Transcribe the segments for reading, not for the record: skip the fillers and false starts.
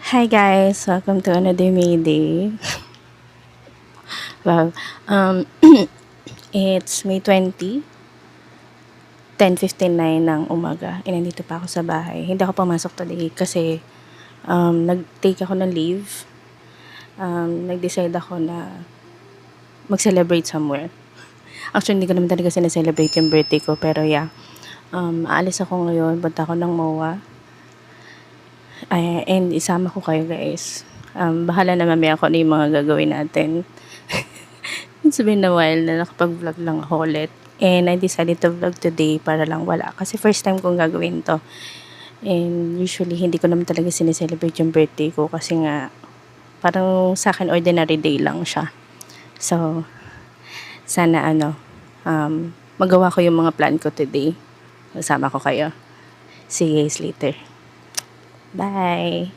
Hi guys, welcome to another Mayday. Well, it's May 20, 10:59 ng umaga. Nandito pa ako sa bahay. Hindi ako pumasok today kasi nag-take ako ng leave. Nag-decide ako na mag-celebrate somewhere. Actually, hindi ko naman talaga sineselebrate yung birthday ko, pero yeah. Aalis ako ngayon, punta ako ng MOA. And isama ko kayo guys. Bahala na mamaya ako ano yung mga gagawin natin. It's been a while na nakapag-vlog lang ako ulit. And I decided to vlog today para lang wala. Kasi first time kong gagawin to. And usually hindi ko naman talaga sineselebrate yung birthday ko. Kasi nga parang sa akin ordinary day lang siya. So sana magawa ko yung mga plan ko today. Kasama ko kayo. See you guys later. Bye!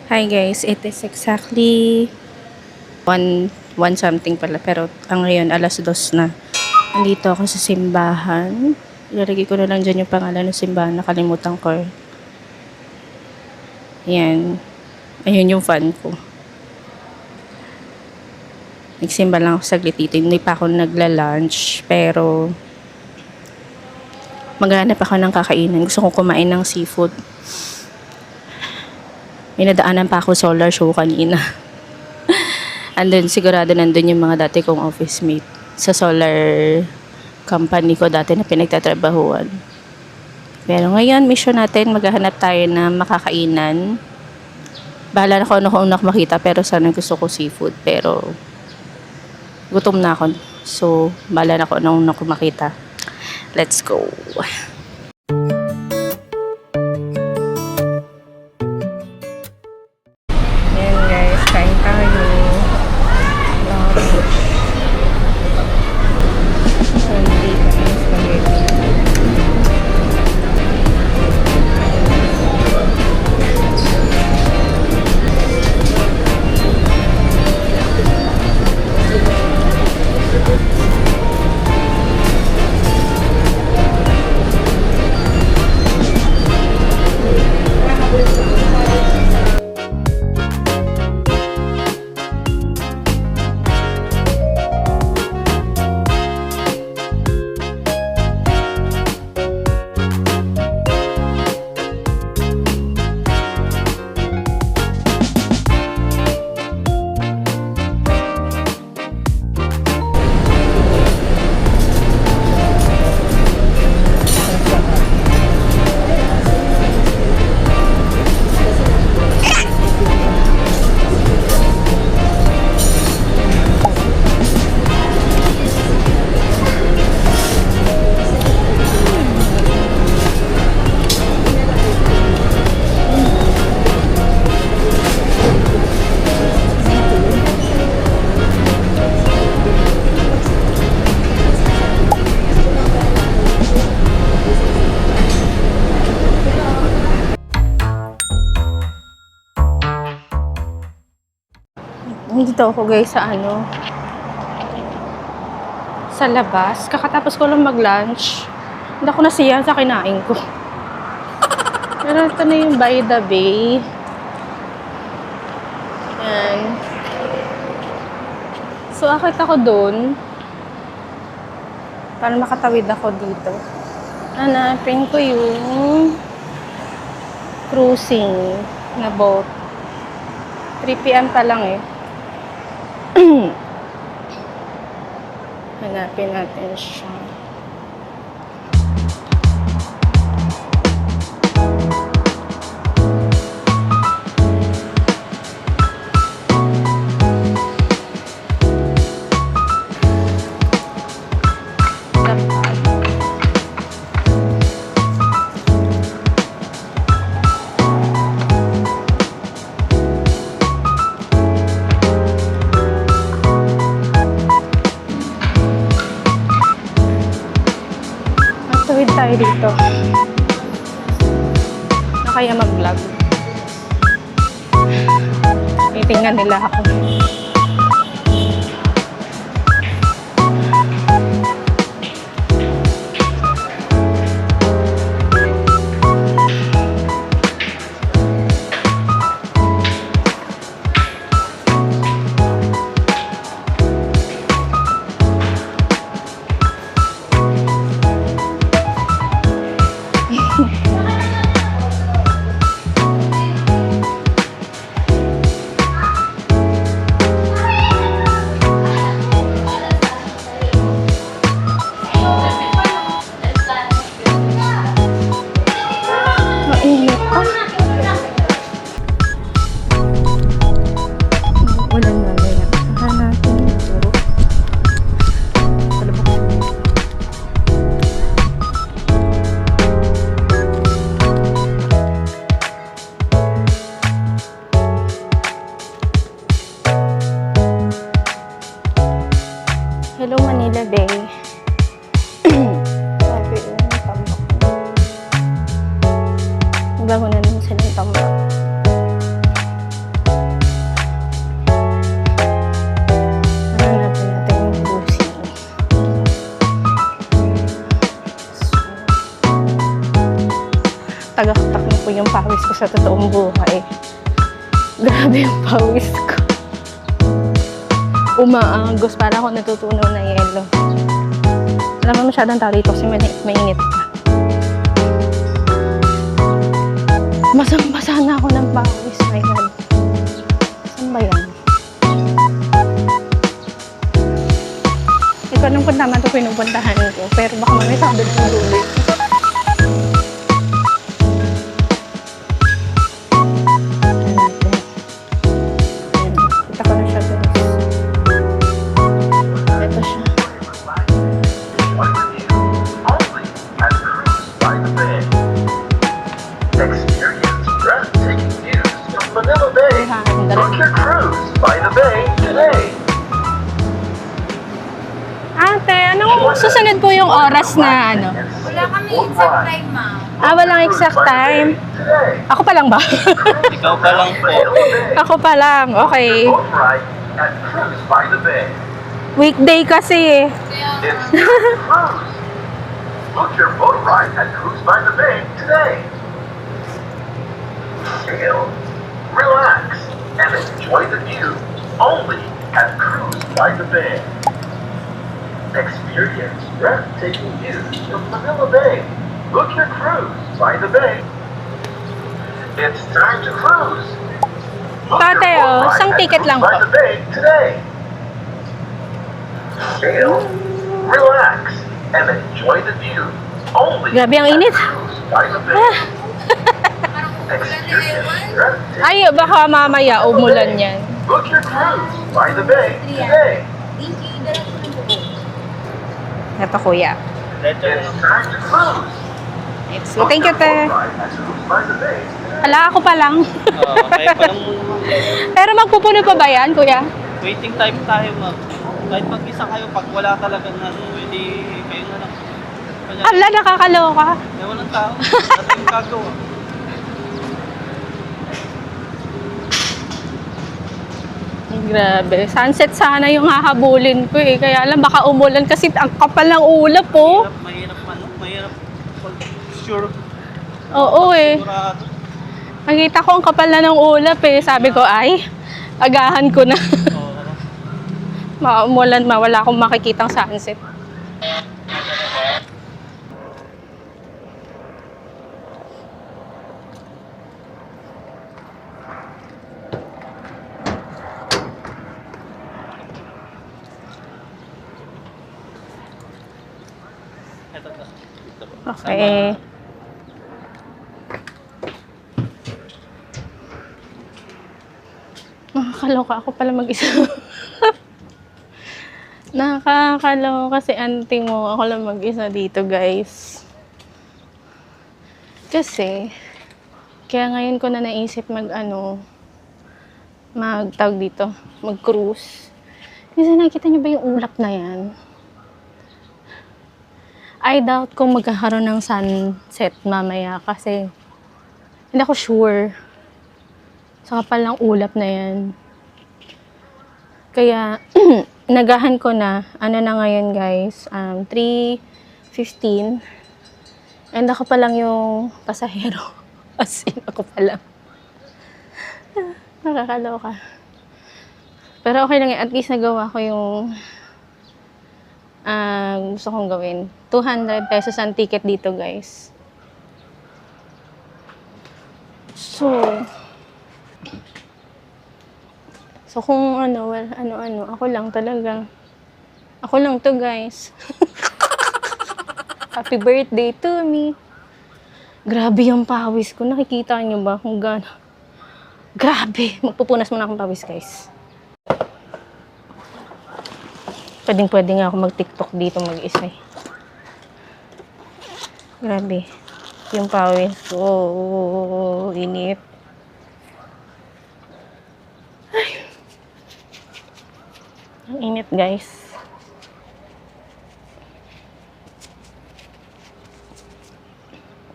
Hi guys, it is exactly 1 something pala, pero ang ngayon alas 2 na. Nandito ako sa simbahan. Ilalagay ko na lang dyan yung pangalan ng simbahan, nakalimutan ko. Yan. Ayun yung fan ko. Nagsimba lang ako saglit dito. Hindi pa ako nagla-lunch, pero maghanap ako ng kakainan. Gusto ko kumain ng seafood. May nadaanan pa ako solar show kanina. Andun, sigurado nandun yung mga dati kong office mate sa solar company ko dati na pinagtatrabahuan. Pero ngayon, mission natin, maghahanap tayo na makakainan. Bahala na kung ano kung makita, pero sana gusto ko seafood. Pero gutom na ako. So, bahala na kung ano makita. Let's go. Ayan guys, kain tayo. Dito ako guys sa sa labas. Kakatapos ko lang mag-lunch. Hindi ako nasiya sa kinain ko. Pero ito na yung by the bay. Yan. So akit ako doon para makatawid ako dito. Hanapin ko yung cruising na boat. 3 PM pa lang eh. Hanapin natin siya. Tawid tayo dito. Na kaya mag-vlog. Titingnan nila ako. Hello Manila Bay. Sabi yung tambak. Bago na naman sila yung tambak. Hanapin natin yung cruising. Tagaktak na po yung pawis ko sa totoong buhay. Grabe yung pawis ko. Umaagos para ako natutunaw na yelo. Alam mo masyadong tao dito kasi mainit pa. Basang-basa na ako ng pawis. My God. Saan ba yan? alam kung tama ito pinupuntahan ko. Pero baka mamaya sabi ng dulo. Kita ko na siya, guys. Ito siya. Experience breathtaking views from Manila Bay. Book your cruise by the bay today. Ate, anong susunod po yung oras na ano? Wala kami exact time, ma'am. Walang exact time. Ako pa lang ba? Ikaw pa lang po. Ako pa lang, okay. Boat ride at Cruise by the Bay. Weekday kasi eh. Kaya, It's Cruise. Book your boat ride at Cruise by the Bay today. Chill, relax, and enjoy the view only at Cruise by the Bay. Experience breathtaking views from Manila Bay. Book your cruise by the bay. It's time to cruise. Book your Tate, boat ride isang at ticket Cruise lang by po. the bay today. Chill, relax, and enjoy the view only Grabe ang init. at Cruise by the Bay. parang ulan na Experience ewan. breathtaking Ay, baka mamaya umulan yan. Book your cruise by the bay today. Thank you. Dala ko ng buko. Ito kuya. Letter It's time to cruise. It's, thank you, te. Boat ride at Cruise by the Bay today. Hala, ako pa lang. Kaya pa lang muna. Pero magpupuno pa ba yan, kuya? Waiting time tayo, ma'am. Kahit mag-isa kayo, pag wala talagang ano, hindi kayo na lang. Kanya, Hala, nakakaloka. walang tao. Ano yung gagawa? Grabe. Sunset sana yung hahabulin ko eh. Kaya alam, baka umulan kasi ang kapal ng ulap po. Mahirap. Pag sure, Oo eh. sigurado. Nakita ko ang kapal na ng ulap eh. Sabi ko, ay, agahan ko na. Oo. Maumulan, wala akong makikitang sunset. Ito na. Ito po. Okay. Nakakaloka ako pala mag-isa. Nakakaloka si auntie mo. Ako lang mag-isa dito, guys. Kasi, kaya ngayon ko na naisip mag-tawag dito, mag-cruise. Kasi nakita niyo ba yung ulap na yan? I doubt kung magkakaroon ng sunset mamaya kasi hindi ako sure. Sa kapal ng ulap na yan. Kaya, nagahan ko na, na ngayon guys, 3:15. And ako pa lang yung pasahero. As in, ako pa lang. Nakakaloka. Pero okay lang, at least nagawa ko yung gusto kong gawin. 200 pesos ang ticket dito, guys. So kung ako lang talaga. Ako lang to, guys. Happy birthday to me. Grabe yung pawis ko. Nakikita niyo ba kung gaano? Grabe. Magpupunas muna akong pawis, guys. Pwedeng-pwede nga ako mag-TikTok dito mag-isa eh. Grabe. Yung pawis ko. Oh, init. Ay. Ang init, guys.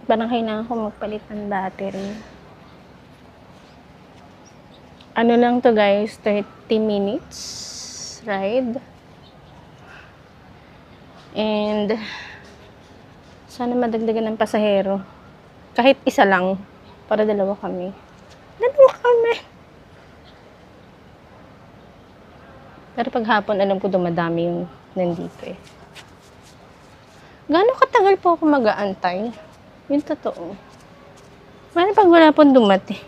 Parang kailangan ko magpalit ng battery. Ano lang to, guys? 30 minutes ride. And sana madagdagan ng pasahero. Kahit isa lang. Para dalawa kami. Pero pag hapon, alam ko dumadami yung nandito eh. Gaano katagal po ako mag-aantay? Yung totoo. Paano pag wala pong dumati?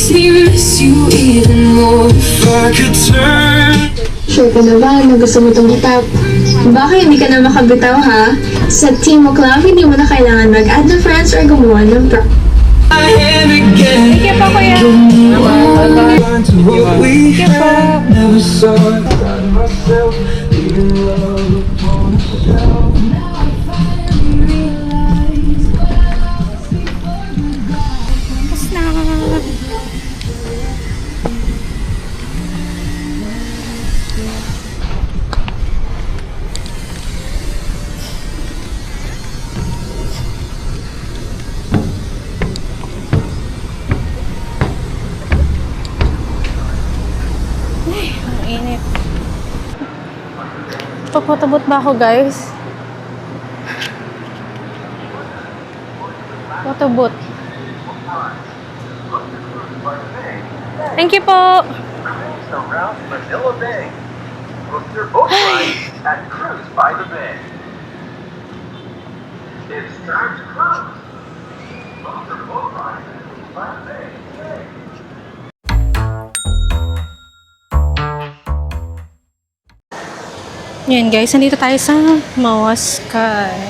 makes me miss you even more. If I could turn. Sure ka na ba na gusto mo itong itap? Baka hindi ka na makabitaw ha? Sa Team Club, hindi mo na kailangan mag-add na friends or gumawa ng My hand again. Thank you po, kuya. To what we had, never saw it. Proud of myself, leaving love upon a shelf. Now I finally realize what I lost before you gone. Tapos na. Ay, ang init. Papatabot ba ako, guys? Papatabot. Thank you po. Cruise around Manila Bay. Book your boat ride at Cruise by the Bay. It's time to cruise. Book your boat ride at Cruise by the Bay. Yan guys, nandito tayo sa Mawaskay.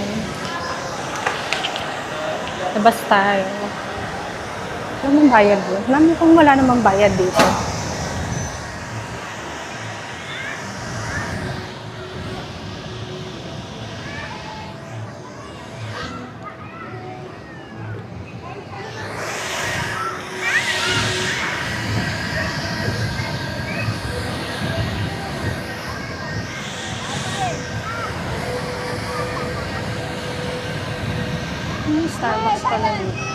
Labas tayo. Wala namang bayad doon. Alam mo kung wala namang bayad dito. Starbucks pala dito.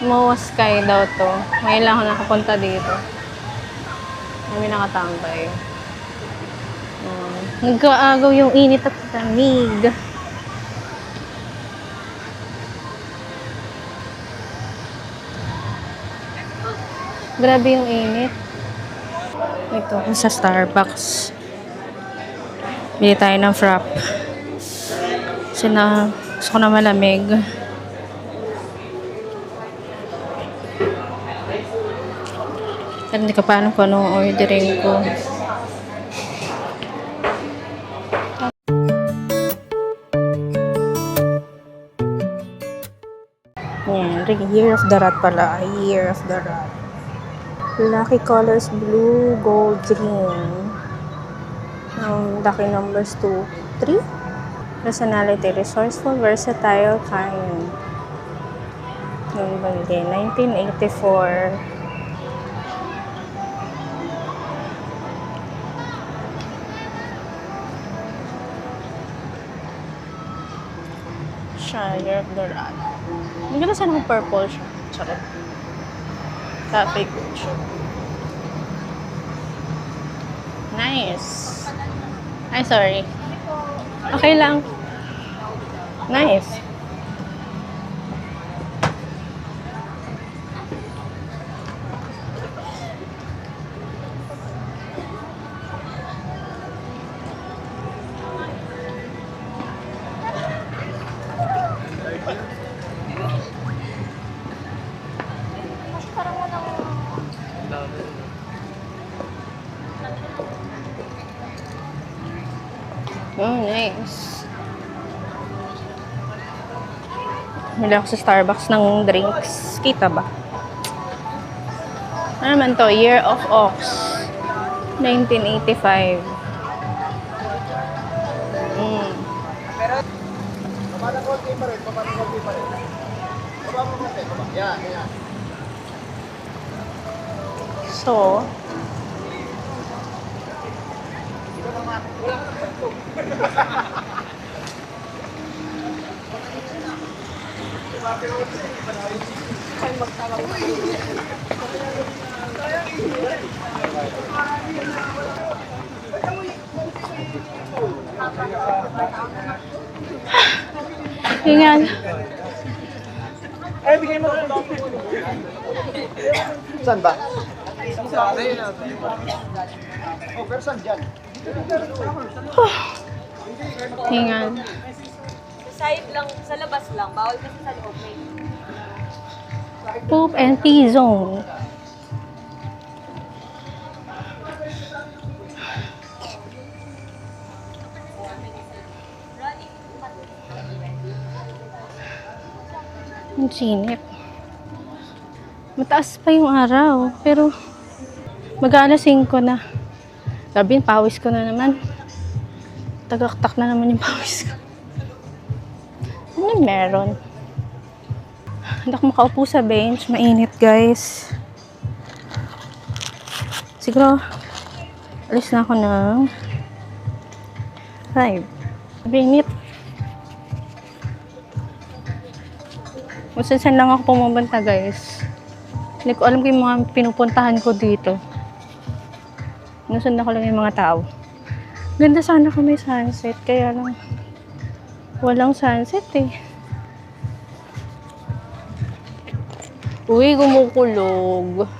Mawaskay daw to. Ngayon lang ako nakapunta dito. Kami nakatambay. Nag-aagaw yung init at lamig. Grabe yung init. Ito, sa Starbucks. Bili tayo ng frap. Kasi gusto ko na malamig. Pero hindi ka paano kung anong ordering ko. Yan, Year of the Rat pala. Year of the Rat. Lucky colors blue, gold, green. Lucky numbers 2, 3. Personality, resourceful, versatile, kind. Yung bali, 1984. Year of the Rat. Ang ganda sana kung purple siya. Sorry. Topic siya. Nice. Ay, sorry. Okay lang. Nice. Oh, nice. Mula ako sa Starbucks ng drinks. Kita ba? Ano naman to? Year of Ox. 1985. So, Hingal. Saan ba? Oh, pero saan dyan? Hingal. Sa side lang, sa labas lang. Bawal kasi sa loob. May Poop and pee zone. Ang sinip. Mataas pa yung araw, pero mag-aalas 5 na. Sabi, pawis ko na naman. Tagaktak na naman yung pawis ko. Ano meron? Hindi ako makaupo sa bench. Mainit, guys. Siguro, alis na ako ng 5. Mainit. Kung saan lang ako pumupunta, guys. Hindi ko alam kung yung mga pinupuntahan ko dito. Nasundan ko lang yung mga tao. Ganda sana kung may sunset. Kaya lang, walang sunset eh. Uy, gumukulog.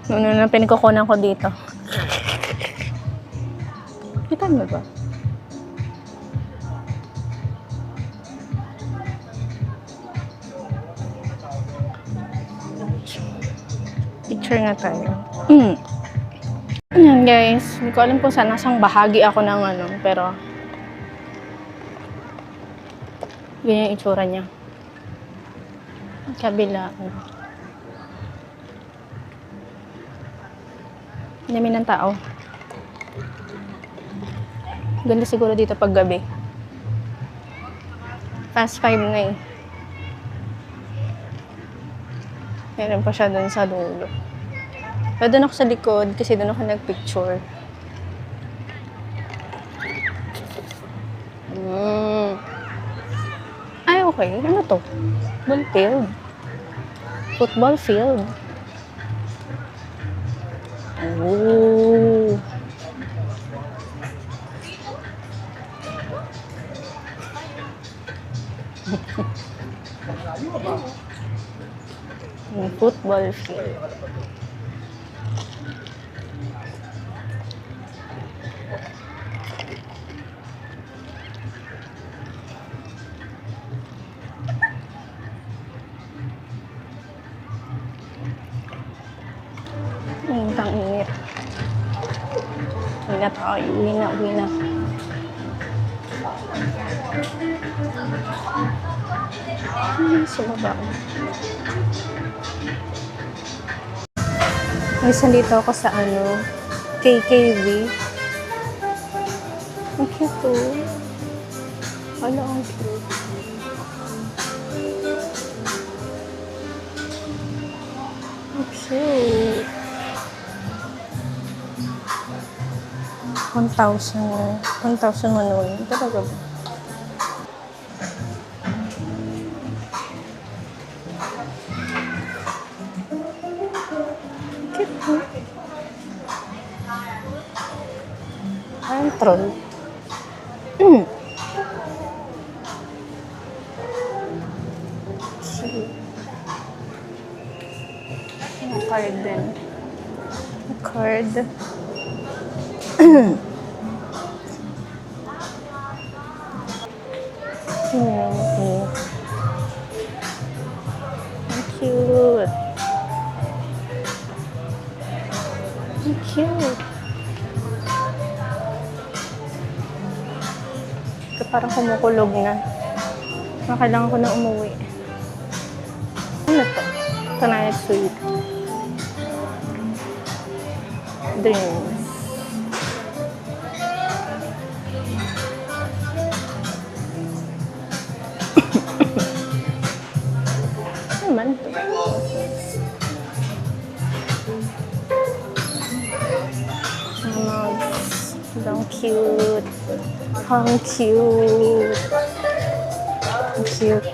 Ano na pinagkukunan ko dito? Kita mo ba? Picture nga tayo. Ayan guys, hindi ko alam kung saan nasang bahagi ako ng ano, pero ganyan yung itsura niya. Kabila. Dami ng tao. Ganda siguro dito pag gabi. Past 5 na eh. Meron pa siya doon sa dulo. Pero doon ako sa likod kasi doon ako nagpicture. Ay, okay. Ano to? Football field. Football field. Oh. Yung football field. Ang init. Uwi na tayo. Uwi na. Sa baba. Minsan dito ako sa KKV. Ang cute to. Ano ang cute. Ang cute. 1,000 manual. Talaga ba? Cute. Ang troll. Ang card din. Ang card. Cute. Ang cute. Ito parang kumukulog na. Kailangan ko na umuwi. Ano to? Ito na yung sweet. Dreams. Naman to. cute. Ang cute. Ang cute.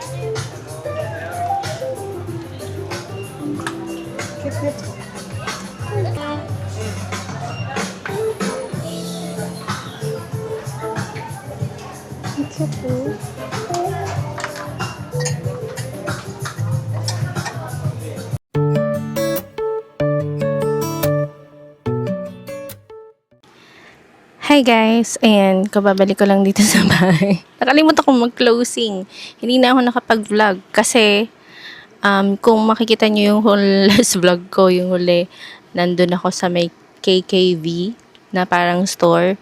Cute. Ang cute. Hi guys! Ayan, kababalik ko lang dito sa bahay. Nakalimutan kong mag-closing. Hindi na ako nakapag-vlog kasi kung makikita nyo yung whole last vlog ko, yung huli, nandun ako sa may KKV na parang store.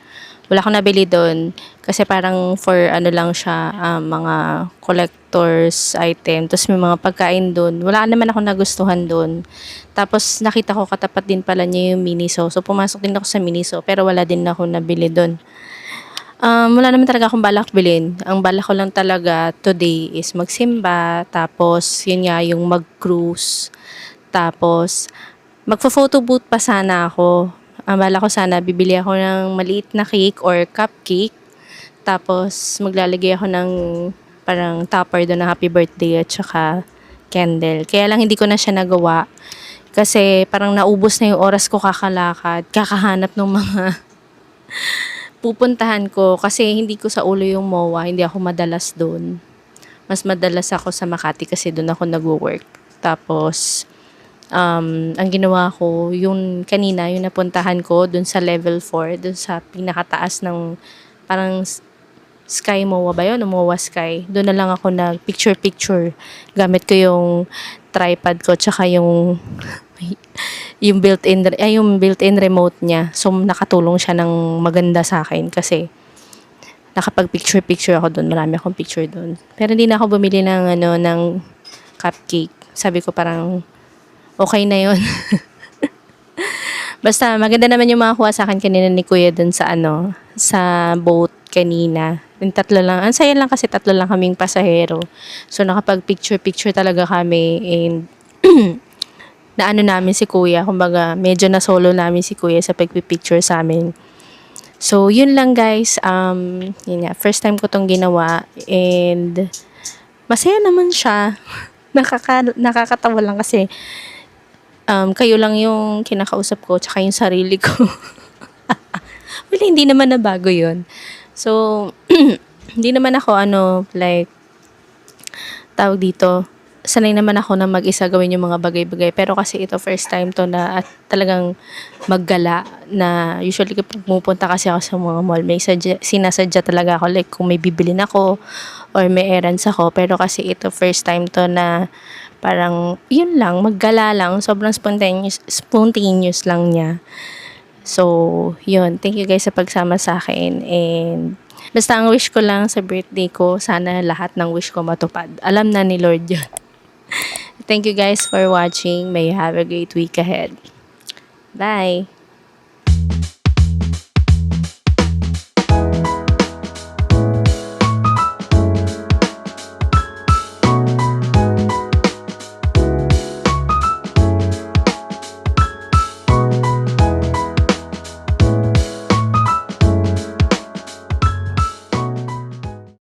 Wala akong nabili doon kasi parang for ano lang siya, mga collector's item. Tapos may mga pagkain doon. Wala naman ako nagustuhan doon. Tapos nakita ko katapat din pala niya yung Miniso. So pumasok din ako sa Miniso pero wala din ako nabili doon. Wala naman talaga akong balak bilhin. Ang balak ko lang talaga today is magsimba. Tapos yun nga yung mag-cruise. Tapos magpo-photo booth pa sana ako. Ang balak ko sana bibili ako ng maliit na cake or cupcake. Tapos maglalagay ako ng parang topper doon na happy birthday at saka candle. Kaya lang hindi ko na siya nagawa. Kasi parang naubos na yung oras ko kakalakad, kakahanap ng mga pupuntahan ko. Kasi hindi ko sa ulo yung MOA, hindi ako madalas doon. Mas madalas ako sa Makati kasi doon ako nagwo-work. Tapos, ang ginawa ko, yung kanina, yung napuntahan ko doon sa level 4, doon sa pinakataas ng parang Sky MOA ba yun? O MOA Sky. Doon na lang ako nag-picture-picture. Gamit ko yung tripod ko tsaka yung built-in remote niya. So nakatulong siya ng maganda sa akin kasi nakapag-picture-picture ako doon. Marami akong picture doon. Pero hindi na ako bumili ng cupcake. Sabi ko parang okay na yun. Basta maganda naman yung mga kuha sa akin kanina ni Kuya doon sa boat kanina. Yung tatlo lang. Ang saya lang kasi tatlo lang kaming pasahero. So nakapag-picture-picture talaga kami and naano namin si Kuya. Kumbaga medyo na solo namin si Kuya sa pagpipicture sa amin. So yun lang guys. Yun nga, first time ko tong ginawa and masaya naman siya. Nakakatawa lang kasi kayo lang yung kinakausap ko tsaka yung sarili ko. Well, hindi naman nabago yun. So, hindi naman ako tawag dito, sanay naman ako na mag-isa gawin yung mga bagay-bagay. Pero kasi ito first time to na at talagang maggala na usually kapag pumupunta kasi ako sa mga mall, may sinasadya talaga ako like kung may bibilin ako or may errands ako. Pero kasi ito first time to na parang yun lang, maggala lang. Sobrang spontaneous lang niya. So, yun. Thank you guys sa pagsama sa akin. And basta ang wish ko lang sa birthday ko, sana lahat ng wish ko matupad. Alam na ni Lord yun. Thank you guys for watching. May you have a great week ahead. Bye!